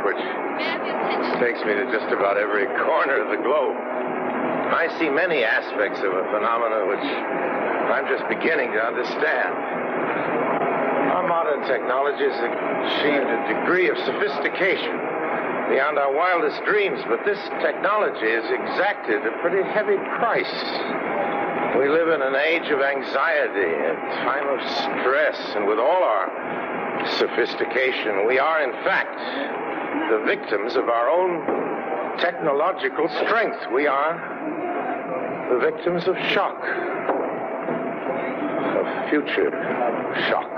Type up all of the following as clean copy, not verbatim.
which takes me to just about every corner of the globe. I see many aspects of a phenomenon which I'm just beginning to understand. Our modern technology has achieved a degree of sophistication beyond our wildest dreams, but this technology has exacted a pretty heavy price. We live in an age of anxiety, a time of stress, and with all our sophistication, we are, in fact, the victims of our own technological strength. We are the victims of shock, of future shock.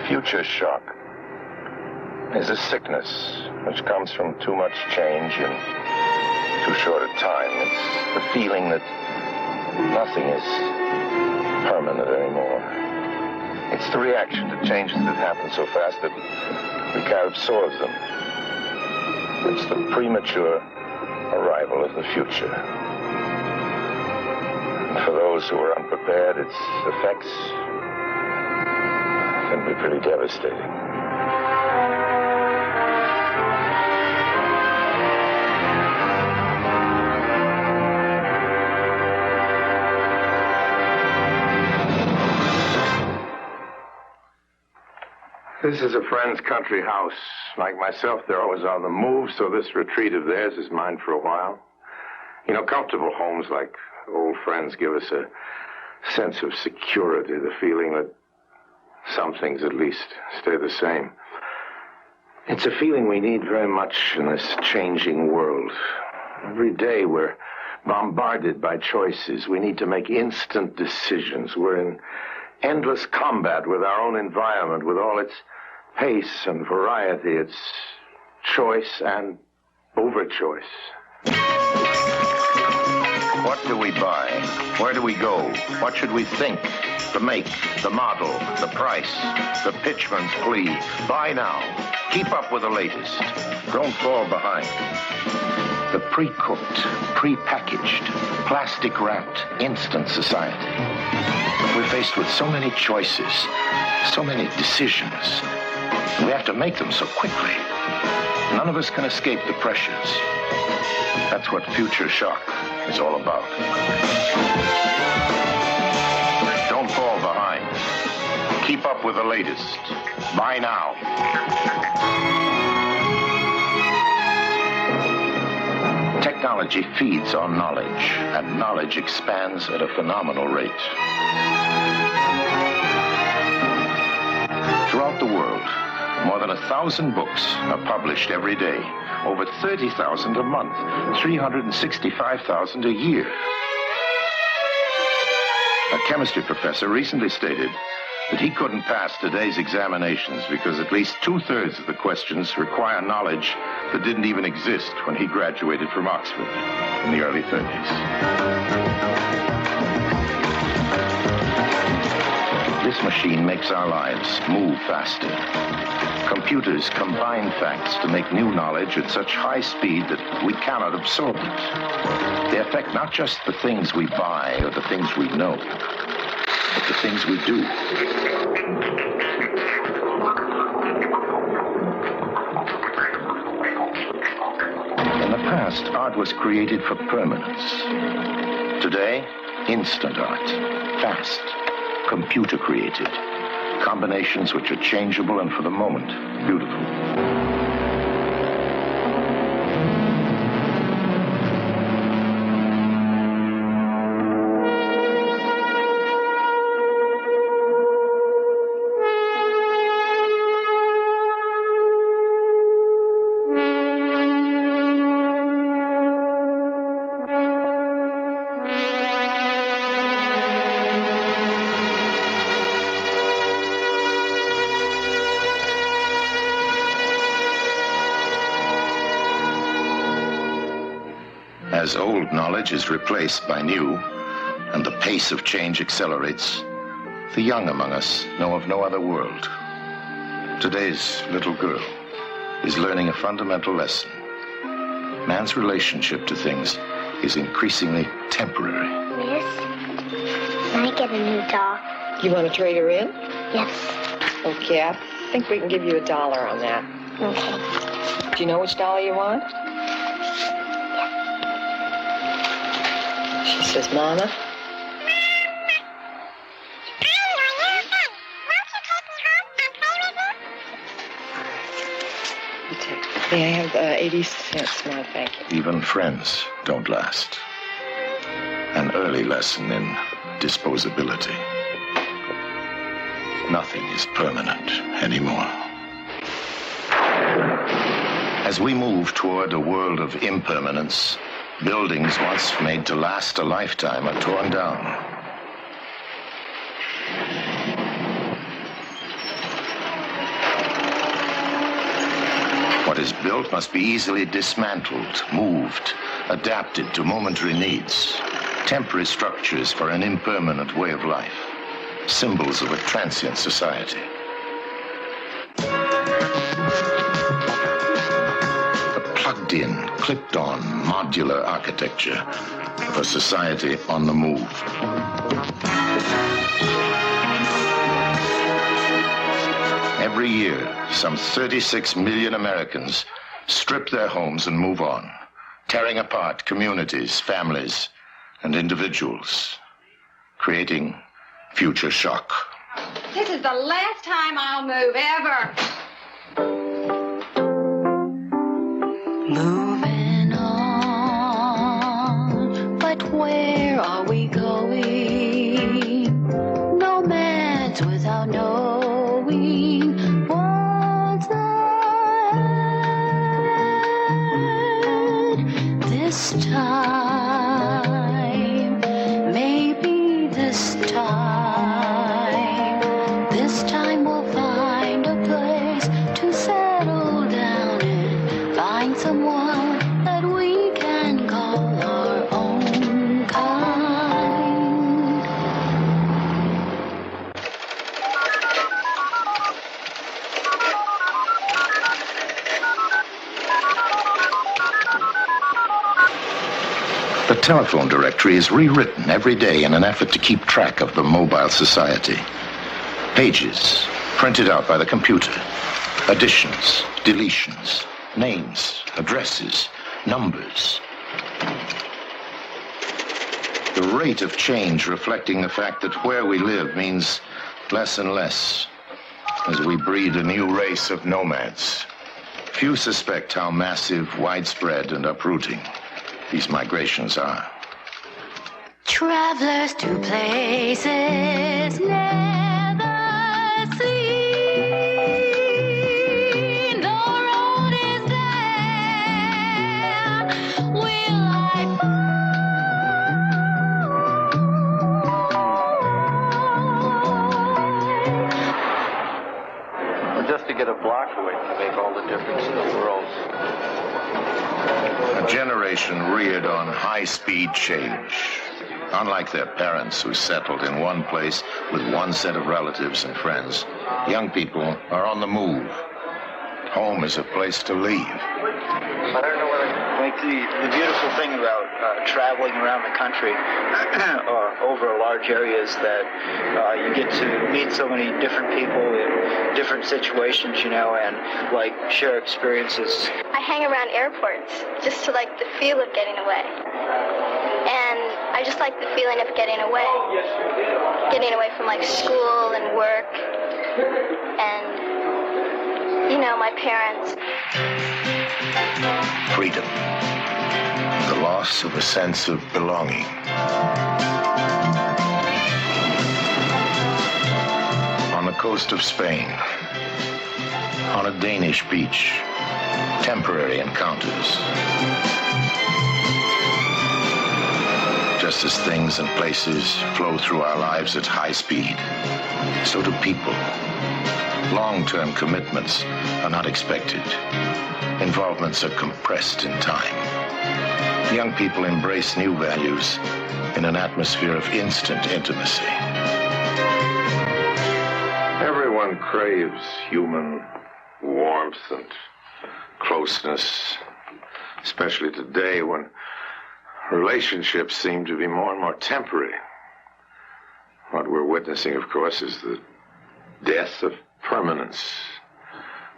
Future shock is a sickness which comes from too much change in too short a time. It's the feeling that nothing is permanent anymore. It's the reaction to changes that happen so fast that we can't absorb them. It's the premature arrival of the future. And for those who are unprepared, its effects can be pretty devastating. This is a friend's country house. Like myself, they're always on the move, so this retreat of theirs is mine for a while. You know, comfortable homes like old friends give us a sense of security, the feeling that some things, at least, stay the same. It's a feeling we need very much in this changing world. Every day we're bombarded by choices. We need to make instant decisions. We're in endless combat with our own environment, with all its pace and variety, its choice and overchoice. What do we buy? Where do we go? What should we think? The make, the model, the price, the pitchman's plea. Buy now. Keep up with the latest. Don't fall behind. The pre-cooked, pre-packaged, plastic-wrapped, instant society. We're faced with so many choices, so many decisions. And we have to make them so quickly. None of us can escape the pressures. That's what future shock is all about. Don't fall behind. Keep up with the latest. Buy now. Technology feeds on knowledge, and knowledge expands at a phenomenal rate. Throughout the world, more than 1,000 books are published every day. Over 30,000 a month, 365,000 a year. A chemistry professor recently stated that he couldn't pass today's examinations because at least 2/3 of the questions require knowledge that didn't even exist when he graduated from Oxford in the early 30s. This machine makes our lives move faster. Computers combine facts to make new knowledge at such high speed that we cannot absorb it. They affect not just the things we buy or the things we know, but the things we do. In the past, art was created for permanence. Today, instant art, fast, computer created. Combinations which are changeable and, for the moment, beautiful. As old knowledge is replaced by new, and the pace of change accelerates, the young among us know of no other world. Today's little girl is learning a fundamental lesson. Man's relationship to things is increasingly temporary. Miss, can I get a new doll? You want to trade her in? Yes. Okay, I think we can give you $1 on that. Okay. Do you know which doll you want? She says, Mama. May I have 80 cents now, thank you. Even friends don't last. An early lesson in disposability. Nothing is permanent anymore. As we move toward a world of impermanence, buildings once made to last a lifetime are torn down. What is built must be easily dismantled, moved, adapted to momentary needs. Temporary structures for an impermanent way of life. Symbols of a transient society. A plugged-in, clipped-on, modular architecture of a society on the move. Every year, some 36 million Americans strip their homes and move on, tearing apart communities, families, and individuals, creating future shock. This is the last time I'll move, ever. Moving on, but where are we going? Nomads without knowing what's ahead. This time, maybe this time we'll find a place to settle down and find someone that we can call our own kind. The telephone directory is rewritten every day in an effort to keep track of the mobile society. Pages printed out by the computer. Additions, deletions, names, addresses, numbers. The rate of change reflecting the fact that where we live means less and less as we breed a new race of nomads. Few suspect how massive, widespread, and uprooting these migrations are. Travelers to places never seen. The road is there. Will I Well, just to get a block away can make all the difference in the world. A generation reared on high-speed change. Unlike their parents who settled in one place with one set of relatives and friends, young people are on the move. Home is a place to leave. I don't know what Like the beautiful thing about traveling around the country or over a large area is that you get to meet so many different people in different situations, you know, and like share experiences. I hang around airports just to like the feel of getting away. And I just like the feeling of getting away. Getting away from like school and work and, you know, my parents. Freedom. The loss of a sense of belonging. On the coast of Spain, on a Danish beach, temporary encounters. Just as things and places flow through our lives at high speed, so do people Long-term commitments are not expected. Involvements are compressed in time. Young people embrace new values in an atmosphere of instant intimacy. Everyone craves human warmth and closeness, especially today when relationships seem to be more and more temporary. What we're witnessing, of course, is the death of permanence.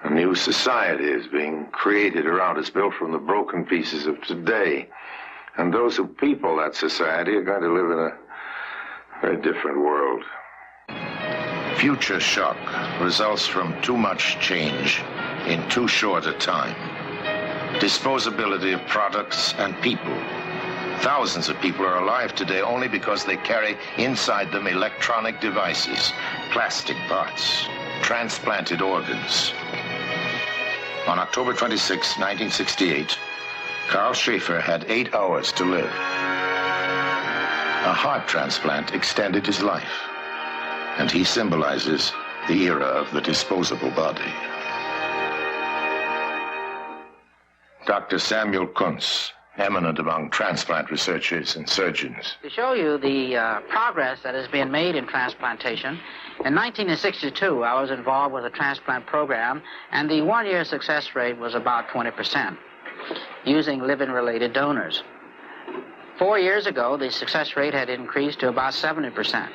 A new society is being created around us, built from the broken pieces of today. And those who people that society are going to live in a very different world. Future shock results from too much change in too short a time. Disposability of products and people. Thousands of people are alive today only because they carry inside them electronic devices, plastic parts, transplanted organs. On October 26, 1968, Carl Schaefer had 8 hours to live. A heart transplant extended his life, and he symbolizes the era of the disposable body. Dr. Samuel Kuntz, eminent among transplant researchers and surgeons. To show you the progress that has been made in transplantation, in 1962, I was involved with a transplant program, and the one-year success rate was about 20%, using living-related donors. 4 years ago, the success rate had increased to about 70%.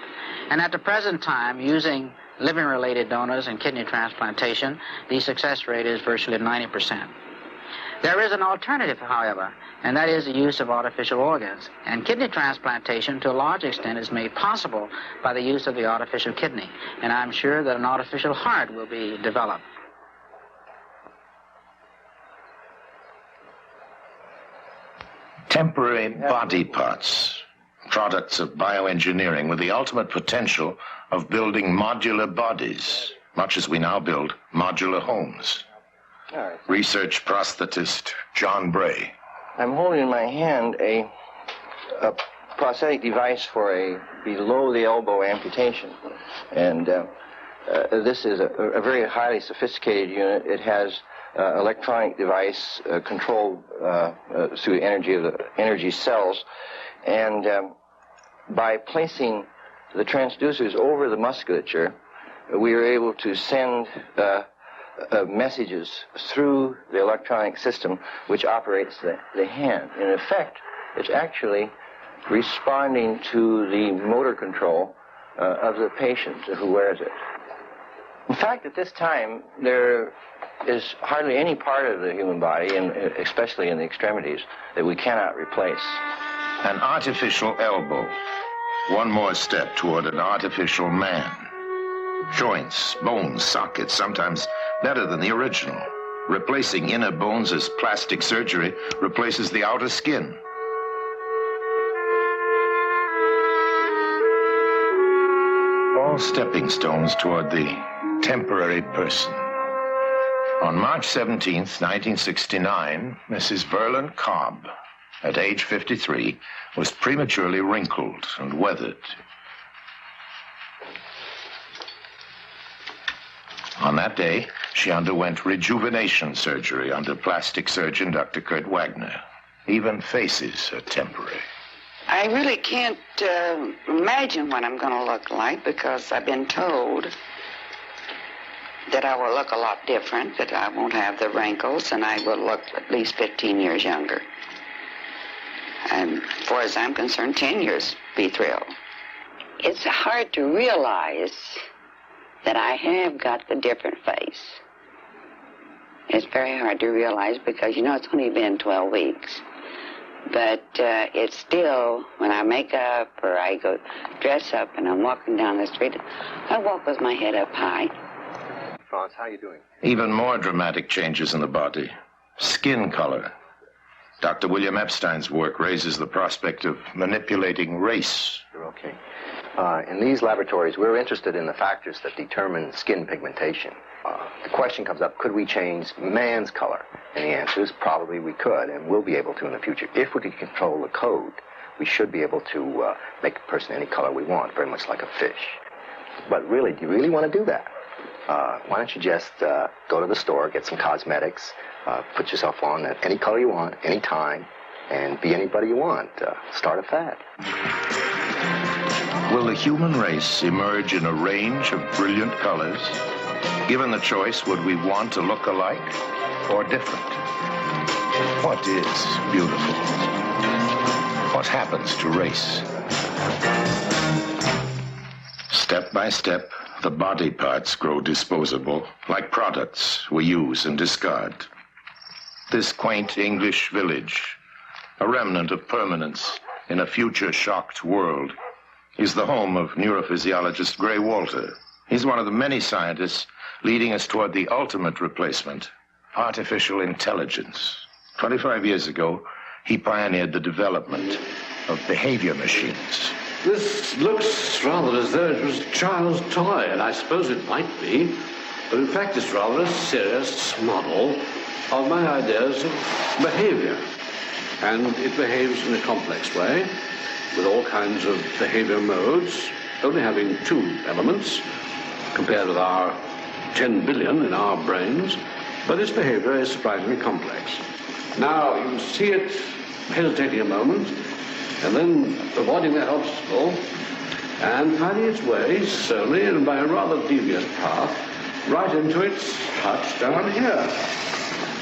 And at the present time, using living-related donors in kidney transplantation, the success rate is virtually 90%. There is an alternative, however, and that is the use of artificial organs. And kidney transplantation, to a large extent, is made possible by the use of the artificial kidney. And I'm sure that an artificial heart will be developed. Temporary body parts, products of bioengineering with the ultimate potential of building modular bodies, much as we now build modular homes. Research prosthetist John Bray. I'm holding in my hand a prosthetic device for a below-the-elbow amputation. And this is a very highly sophisticated unit. It has electronic device controlled through the energy of the energy cells. And by placing the transducers over the musculature, we are able to send messages through the electronic system which operates the hand. In effect, it's actually responding to the motor control of the patient who wears it. In fact, at this time, there is hardly any part of the human body, and especially in the extremities, that we cannot replace. An artificial elbow. One more step toward an artificial man. Joints, bones, sockets, sometimes better than the original. Replacing inner bones as plastic surgery replaces the outer skin. All stepping stones toward the temporary person. On March 17th, 1969, Mrs. Verlin Cobb, at age 53, was prematurely wrinkled and weathered. On that day, she underwent rejuvenation surgery under plastic surgeon Dr. Kurt Wagner. Even faces are temporary. I really can't imagine what I'm going to look like, because I've been told that I will look a lot different, that I won't have the wrinkles, and I will look at least 15 years younger. And as far as I'm concerned, 10 years, be thrilled. It's hard to realize that I have got the different face. It's very hard to realize because, you know, it's only been 12 weeks. But it's still, when I make up or I go dress up and I'm walking down the street, I walk with my head up high. Franz, how are you doing? Even more dramatic changes in the body. Skin color. Dr. William Epstein's work raises the prospect of manipulating race. You're okay. In these laboratories, we're interested in the factors that determine skin pigmentation. The question comes up, could we change man's color? And the answer is probably we could, and we'll be able to in the future. If we could control the code, we should be able to make a person any color we want, very much like a fish. But really, do you really want to do that? Why don't you just go to the store, get some cosmetics, put yourself on any color you want, any time, and be anybody you want. Start a fad. Will the human race emerge in a range of brilliant colors? Given the choice, would we want to look alike or different? What is beautiful? What happens to race? Step by step, the body parts grow disposable, like products we use and discard. This quaint English village, a remnant of permanence in a future-shocked world, is the home of neurophysiologist Gray Walter. He's one of the many scientists leading us toward the ultimate replacement, artificial intelligence. 25 years ago, he pioneered the development of behavior machines. This looks rather as though it was a child's toy, and I suppose it might be, but in fact it's rather a serious model of my ideas of behavior. And it behaves in a complex way, with all kinds of behavior modes, only having 2 elements, compared with our 10 billion in our brains, but its behavior is surprisingly complex. Now, you can see it hesitating a moment, and then avoiding that obstacle, and finding its way slowly and by a rather devious path right into its hutch down here.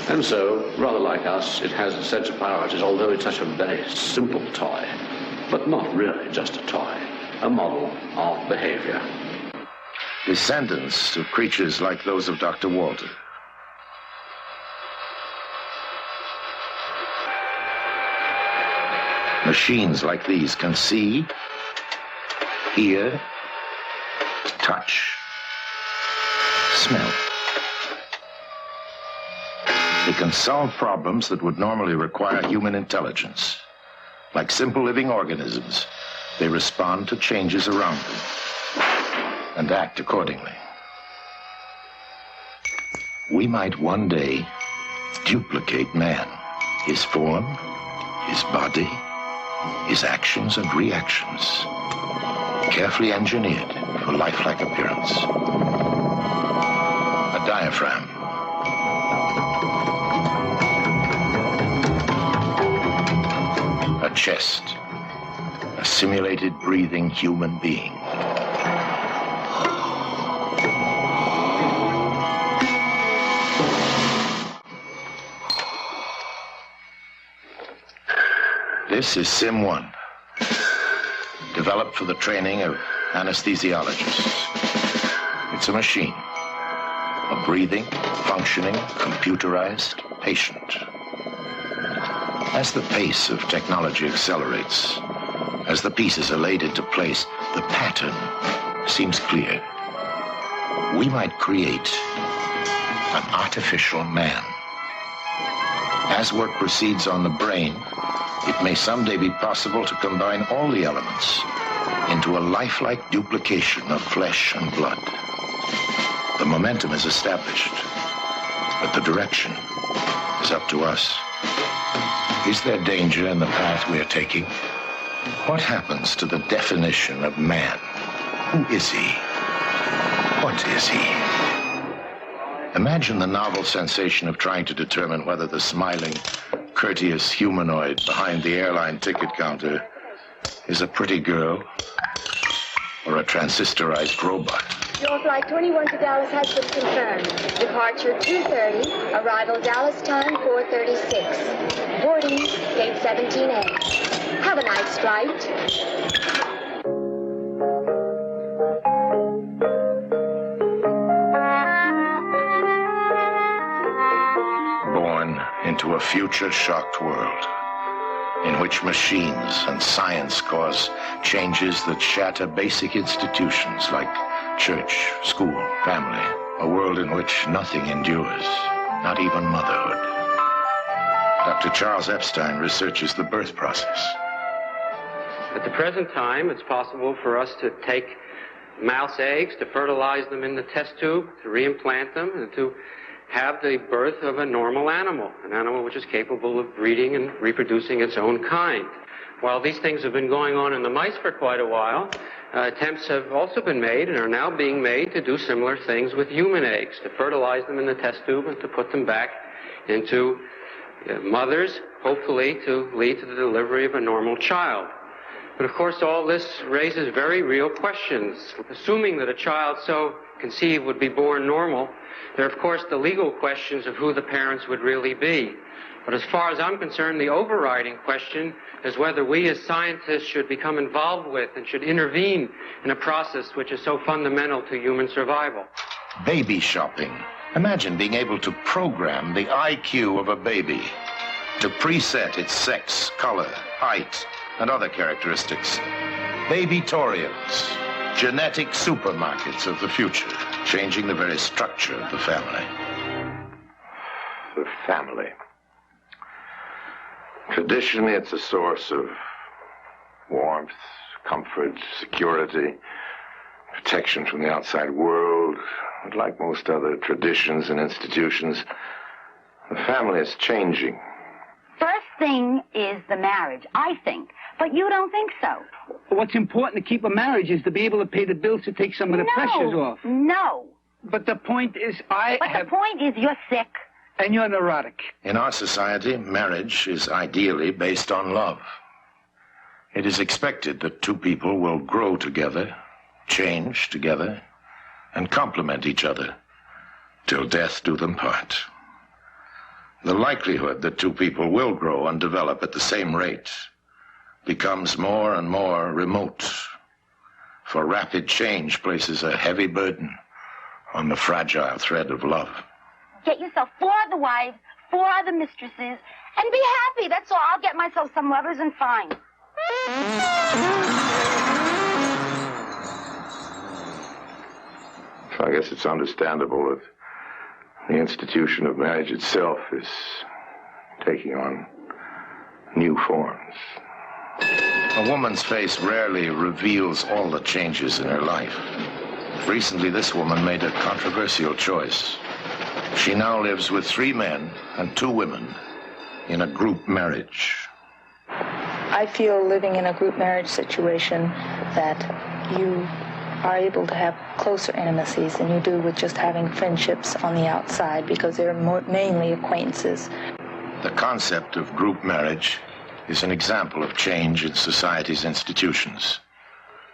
And so, rather like us, it has a sense of priorities, although it's such a very simple toy, but not really just a toy, a model of behavior. Descendants of creatures like those of Dr. Walter. Machines like these can see, hear, touch, smell. They can solve problems that would normally require human intelligence. Like simple living organisms, they respond to changes around them and act accordingly. We might one day duplicate man, his form, his body, his actions and reactions, carefully engineered for lifelike appearance. A diaphragm, a chest, a simulated breathing human being. This is Sim 1, developed for the training of anesthesiologists. It's a machine, a breathing, functioning, computerized patient. As the pace of technology accelerates, as the pieces are laid into place, the pattern seems clear. We might create an artificial man. As work proceeds on the brain, it may someday be possible to combine all the elements into a lifelike duplication of flesh and blood. The momentum is established, but the direction is up to us. Is there danger in the path we are taking? What happens to the definition of man? Who is he? What is he? Imagine the novel sensation of trying to determine whether the smiling, courteous humanoid behind the airline ticket counter is a pretty girl or a transistorized robot. Your flight 21 to Dallas has been confirmed. Departure 2:30, arrival Dallas time 4:36. Boarding gate 17A. Have a nice flight. Into a future-shocked world in which machines and science cause changes that shatter basic institutions like church, school, family. A world in which nothing endures, not even motherhood. Dr. Charles Epstein researches the birth process. At the present time, it's possible for us to take mouse eggs, to fertilize them in the test tube, to reimplant them, and to have the birth of a normal animal, an animal which is capable of breeding and reproducing its own kind. While these things have been going on in the mice for quite a while, attempts have also been made and are now being made to do similar things with human eggs, to fertilize them in the test tube and to put them back into mothers, hopefully to lead to the delivery of a normal child. But of course, all this raises very real questions. Assuming that a child so conceived would be born normal, there are, of course, the legal questions of who the parents would really be. But as far as I'm concerned, the overriding question is whether we as scientists should become involved with and should intervene in a process which is so fundamental to human survival. Baby shopping. Imagine being able to program the IQ of a baby, to preset its sex, color, height, and other characteristics. Babytoriums, genetic supermarkets of the future, changing the very structure of the family. The family. Traditionally, it's a source of warmth, comfort, security, protection from the outside world. But like most other traditions and institutions, the family is changing. First thing is the marriage, I think. But you don't think so. What's important to keep a marriage is to be able to pay the bills to take some of the pressures off. No. But the point is, the point is you're sick. And you're neurotic. In our society, marriage is ideally based on love. It is expected that two people will grow together, change together, and complement each other till death do them part. The likelihood that two people will grow and develop at the same rate becomes more and more remote, for rapid change places a heavy burden on the fragile thread of love. Get yourself 4 other wives, 4 other mistresses, and be happy. That's all. I'll get myself some lovers and fine. So I guess it's understandable that the institution of marriage itself is taking on new forms. A woman's face rarely reveals all the changes in her life. Recently, this woman made a controversial choice. She now lives with 3 men and 2 women in a group marriage. I feel living in a group marriage situation that you are able to have closer intimacies than you do with just having friendships on the outside, because they're mainly acquaintances. The concept of group marriage is an example of change in society's institutions.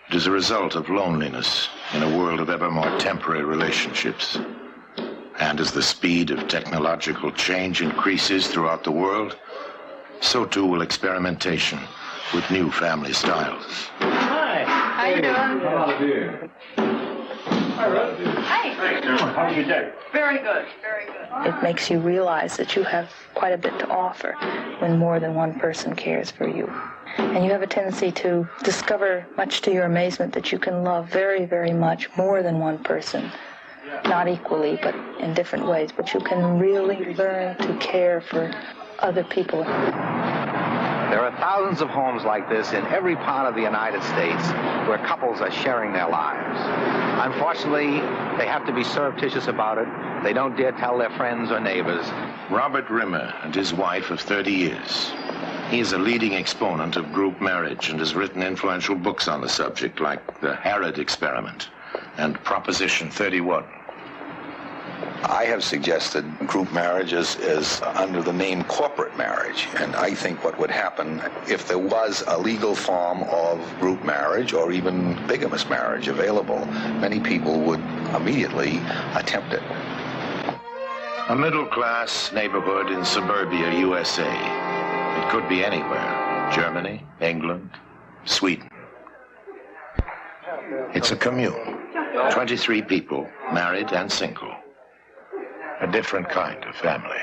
It is a result of loneliness in a world of ever more temporary relationships. And as the speed of technological change increases throughout the world, so too will experimentation with new family styles. Hi. How you doing? How do you? Hi, Russ. Hi. How was your day? Very good. Very good. It makes you realize that you have quite a bit to offer when more than one person cares for you. And you have a tendency to discover, much to your amazement, that you can love very, very much more than one person. Not equally, but in different ways. But you can really learn to care for other people. There are thousands of homes like this in every part of the United States where couples are sharing their lives. Unfortunately, they have to be surreptitious about it. They don't dare tell their friends or neighbors. Robert Rimmer and his wife of 30 years. He is a leading exponent of group marriage and has written influential books on the subject, like The Harrod Experiment and Proposition 31. I have suggested group marriage is under the name corporate marriage, and I think what would happen if there was a legal form of group marriage or even bigamous marriage available, many people would immediately attempt it. A middle-class neighborhood in suburbia, USA. It could be anywhere. Germany, England, Sweden. It's a commune. 23 people, married and single. A different kind of family.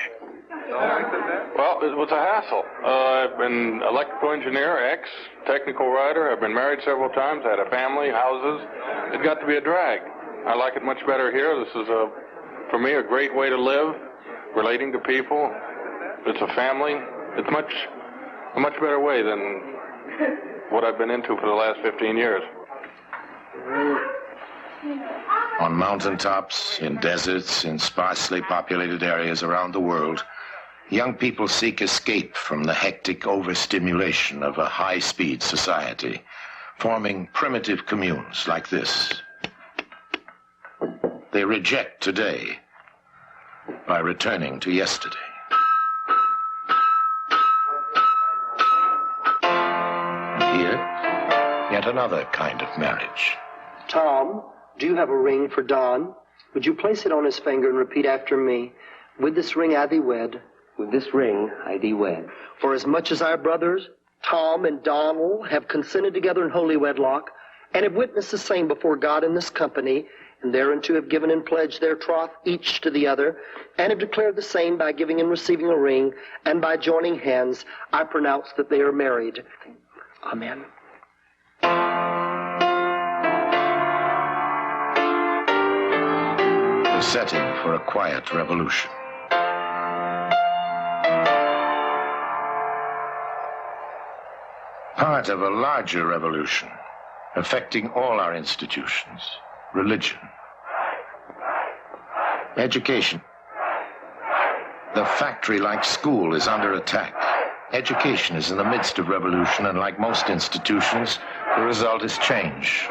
Well, it was a hassle. I've been electrical engineer, ex-technical writer. I've been married several times, had a family, houses. It got to be a drag. I like it much better here. This is, for me, a great way to live, relating to people. It's a family. It's a much better way than what I've been into for the last 15 years. On mountaintops, in deserts, in sparsely populated areas around the world, young people seek escape from the hectic overstimulation of a high-speed society forming primitive communes like this. They reject today by returning to yesterday. Here, yet another kind of marriage. Tom, do you have a ring for Don? Would you place it on his finger and repeat after me? With this ring I thee wed. With this ring I thee wed. For as much as our brothers, Tom and Donald, have consented together in holy wedlock, and have witnessed the same before God in this company, and thereunto have given and pledged their troth each to the other, and have declared the same by giving and receiving a ring, and by joining hands, I pronounce that they are married. Amen. The setting for a quiet revolution. Part of a larger revolution affecting all our institutions. Religion. Education. The factory-like school is under attack. Education is in the midst of revolution, and like most institutions, the result is change.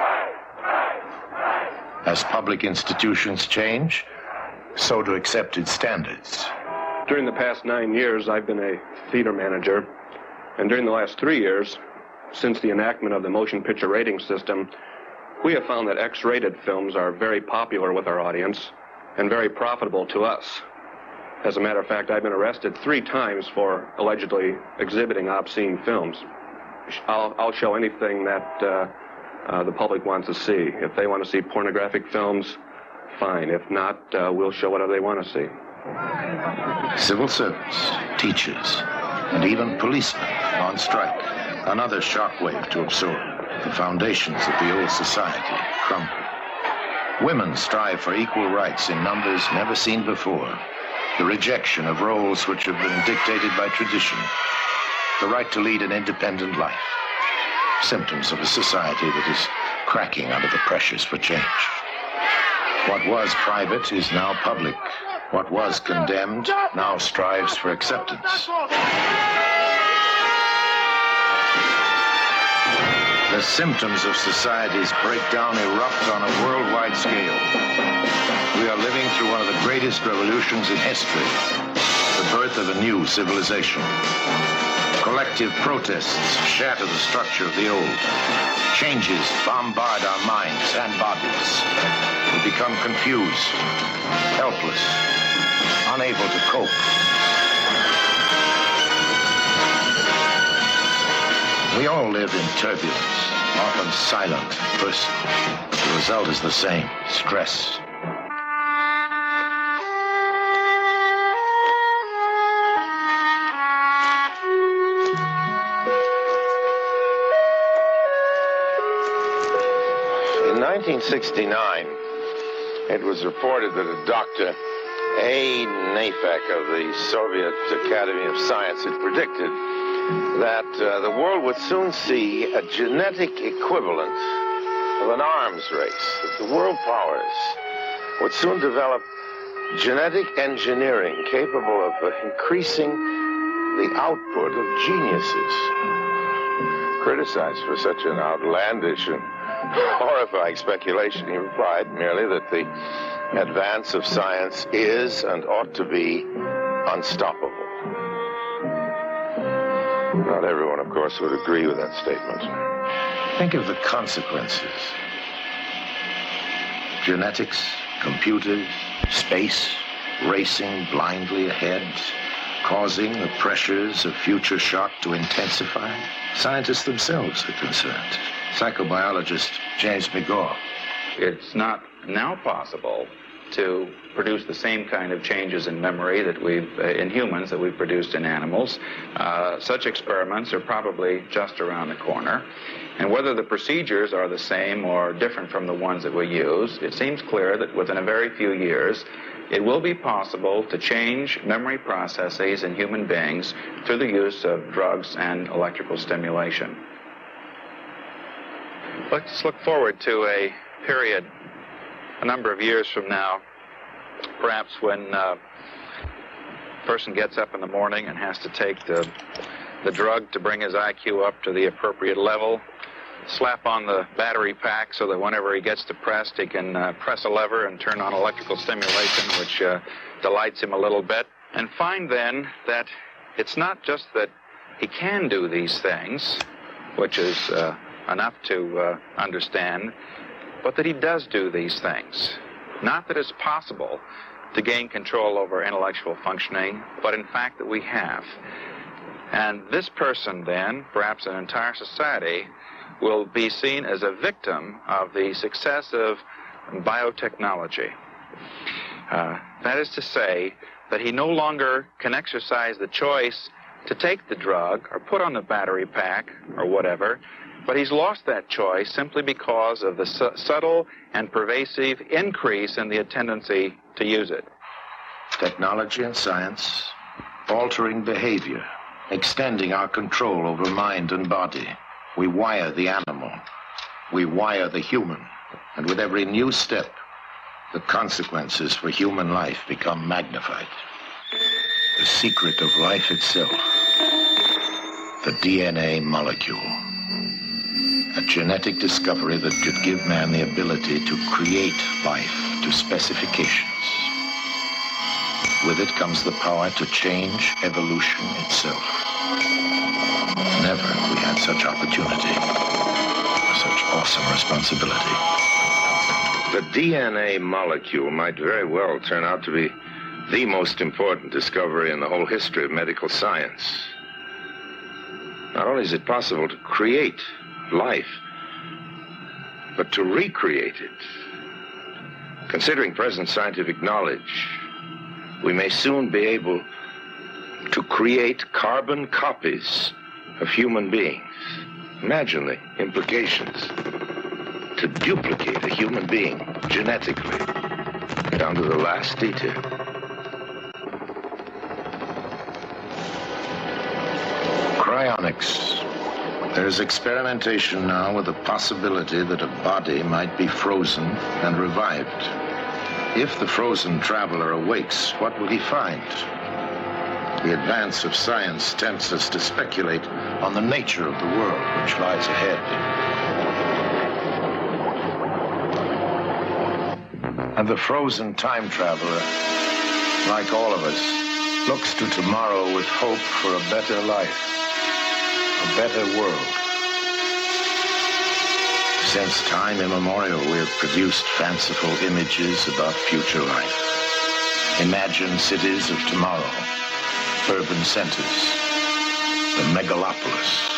As public institutions change, so do accepted standards. During the past 9 years, I've been a theater manager, and during the last 3 years, since the enactment of the motion picture rating system, we have found that X-rated films are very popular with our audience and very profitable to us. As a matter of fact, I've been arrested 3 times for allegedly exhibiting obscene films. I'll show anything that the public wants to see. If they want to see pornographic films, fine. If not, we'll show whatever they want to see. Civil servants, teachers, and even policemen on strike. Another shockwave to absorb. The foundations of the old society crumble. Women strive for equal rights in numbers never seen before. The rejection of roles which have been dictated by tradition. The right to lead an independent life. Symptoms of a society that is cracking under the pressures for change. What was private is now public. What was condemned now strives for acceptance. The symptoms of society's breakdown erupt on a worldwide scale. We are living through one of the greatest revolutions in history, the birth of a new civilization. Collective protests shatter the structure of the old. Changes bombard our minds and bodies. We become confused, helpless, unable to cope. We all live in turbulence, often silent, personal. The result is the same, stress. In 1969, it was reported that a Dr. A. Nafek of the Soviet Academy of Science had predicted that the world would soon see a genetic equivalent of an arms race, that the world powers would soon develop genetic engineering capable of increasing the output of geniuses. Criticized for such an outlandish and horrifying speculation, he replied merely that the advance of science is and ought to be unstoppable. Not everyone, of course, would agree with that statement. Think of the consequences. Genetics, computers, space, racing blindly ahead, causing the pressures of future shock to intensify. Scientists themselves are concerned. Psychobiologist James McGaw. It's not now possible to produce the same kind of changes in memory that we've, in humans, that we've produced in animals. Such experiments are probably just around the corner. And whether the procedures are the same or different from the ones that we use, it seems clear that within a very few years, it will be possible to change memory processes in human beings through the use of drugs and electrical stimulation. Let's look forward to a period a number of years from now, perhaps when a person gets up in the morning and has to take the drug to bring his IQ up to the appropriate level, slap on the battery pack so that whenever he gets depressed, he can press a lever and turn on electrical stimulation, which delights him a little bit. And find then that it's not just that he can do these things, which is enough to understand, but that he does do these things. Not that it's possible to gain control over intellectual functioning, but in fact that we have. And this person then, perhaps an entire society, will be seen as a victim of the success of biotechnology. That is to say that he no longer can exercise the choice to take the drug or put on the battery pack or whatever, but he's lost that choice simply because of the subtle and pervasive increase in the tendency to use it. Technology and science, altering behavior, extending our control over mind and body. We wire the animal, we wire the human, and with every new step, the consequences for human life become magnified. The secret of life itself, the DNA molecule. A genetic discovery that could give man the ability to create life to specifications. With it comes the power to change evolution itself. Never have we had such opportunity, such awesome responsibility. The DNA molecule might very well turn out to be the most important discovery in the whole history of medical science. Not only is it possible to create life, but to recreate it. Considering present scientific knowledge, we may soon be able to create carbon copies of human beings. Imagine the implications. To duplicate a human being genetically, down to the last detail. Cryonics. There's experimentation now with the possibility that a body might be frozen and revived. If the frozen traveler awakes, what will he find? The advance of science tempts us to speculate on the nature of the world which lies ahead. And the frozen time traveler, like all of us, looks to tomorrow with hope for a better life, a better world. Since time immemorial, we have produced fanciful images about future life. Imagined cities of tomorrow, urban centers, the megalopolis,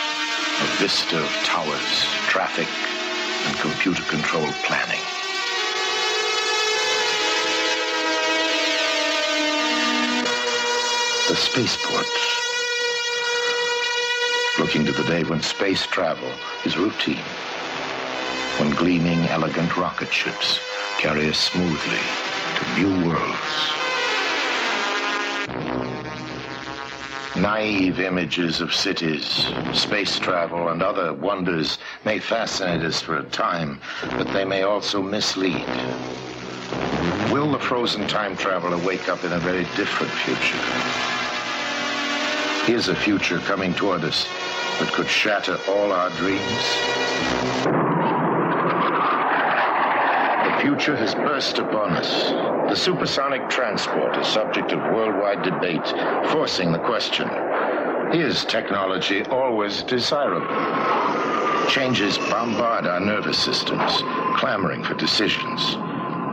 a vista of towers, traffic, and computer-controlled planning. The spaceport. Looking to the day when space travel is routine. When gleaming, elegant rocket ships carry us smoothly to new worlds. Naive images of cities, space travel, and other wonders may fascinate us for a time, but they may also mislead. Will the frozen time traveler wake up in a very different future? Here's a future coming toward us that could shatter all our dreams. The future has burst upon us. The supersonic transport is subject of worldwide debate, forcing the question, is technology always desirable? Changes bombard our nervous systems, clamoring for decisions.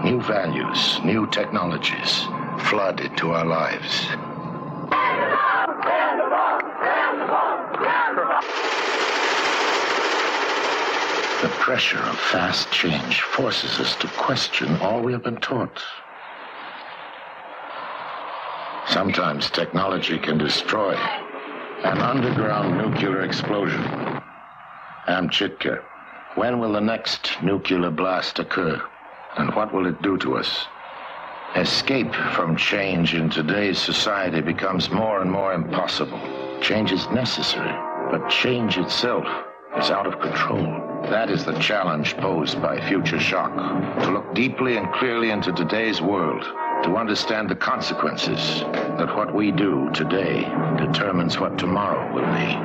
New values, new technologies flood into our lives. The pressure of fast change forces us to question all we have been taught. Sometimes technology can destroy. An underground nuclear explosion. Amchitka, when will the next nuclear blast occur? And what will it do to us? Escape from change in today's society becomes more and more impossible. Change is necessary, but change itself is out of control. That is the challenge posed by future shock. To look deeply and clearly into today's world, to understand the consequences that what we do today determines what tomorrow will be.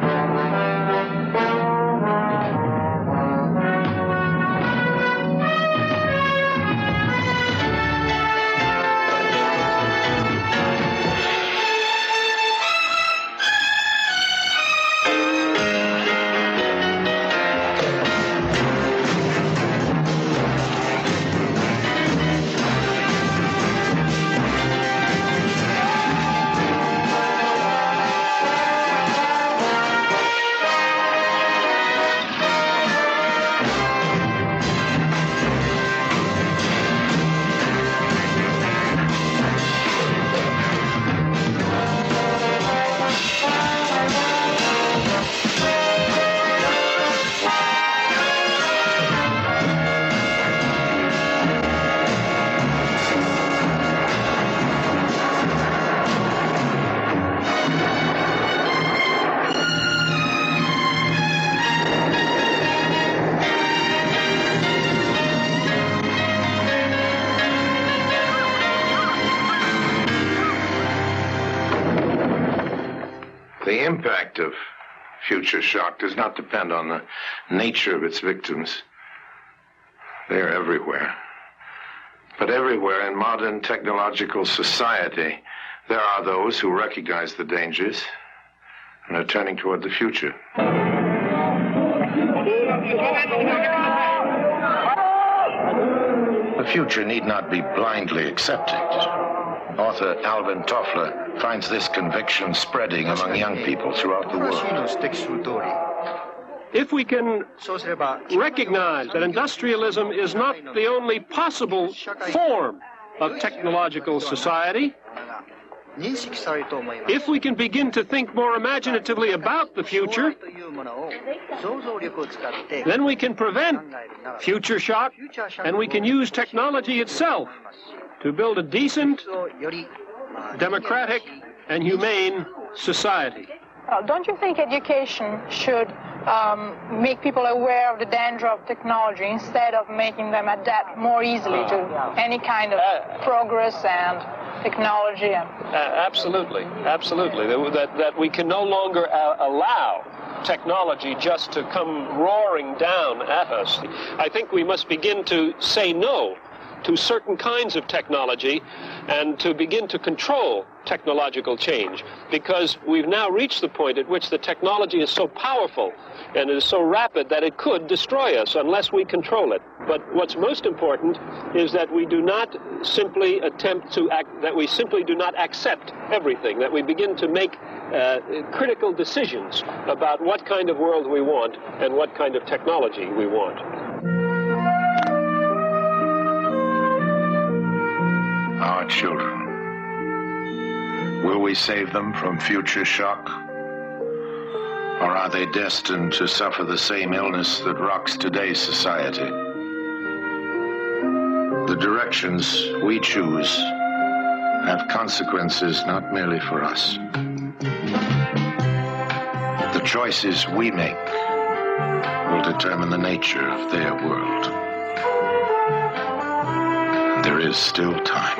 of future shock does not depend on the nature of its victims. They are everywhere. But everywhere in modern technological society, there are those who recognize the dangers and are turning toward the future. The future need not be blindly accepted. Author Alvin Toffler finds this conviction spreading among young people throughout the world. If we can recognize that industrialism is not the only possible form of technological society, if we can begin to think more imaginatively about the future, then we can prevent future shock, and we can use technology itself to build a decent, democratic, and humane society. Don't you think education should make people aware of the danger of technology instead of making them adapt more easily to any kind of progress and technology? Absolutely, absolutely. That we can no longer allow technology just to come roaring down at us. I think we must begin to say no to certain kinds of technology and to begin to control technological change, because we've now reached the point at which the technology is so powerful and it is so rapid that it could destroy us unless we control it. But what's most important is that we do not simply attempt to that we simply do not accept everything, that we begin to make critical decisions about what kind of world we want and what kind of technology we want. Our children. Will we save them from future shock? Or are they destined to suffer the same illness that rocks today's society? The directions we choose have consequences not merely for us. The choices we make will determine the nature of their world. There is still time.